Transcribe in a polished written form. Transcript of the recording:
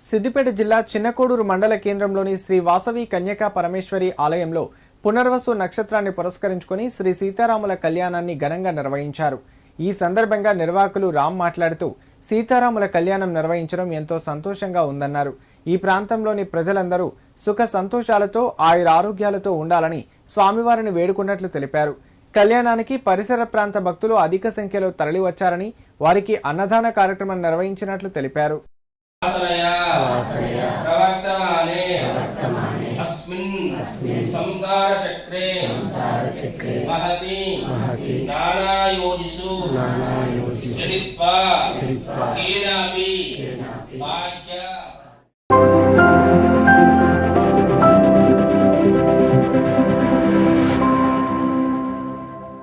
సిద్దిపేట జిల్లా చిన్నకోడూరు మండల కేంద్రంలోని శ్రీ వాసవి కన్యకా పరమేశ్వరి ఆలయంలో పునర్వసు నక్షత్రాన్ని పురస్కరించుకొని శ్రీ సీతారాముల కళ్యాణాన్ని ఘనంగా నిర్వహించారు. ఈ సందర్భంగా నిర్వాహకులు రామ్ మాట్లాడుతూ సీతారాముల కళ్యాణం నిర్వహించడం ఎంతో సంతోషంగా ఉందన్నారు. ఈ ప్రాంతంలోని ప్రజలందరూ సుఖ సంతోషాలతో ఆయురారోగ్యాలతో ఉండాలని స్వామివారిని వేడుకున్నట్లు తెలిపారు. కళ్యాణానికి పరిసర ప్రాంత భక్తులు అధిక సంఖ్యలో తరలివచ్చారని, వారికి అన్నదాన కార్యక్రమం నిర్వహించినట్లు తెలిపారు. సంసార చక్రే మహతి నానాయోనిషు జనిత్వా కేనాపి భాగ్య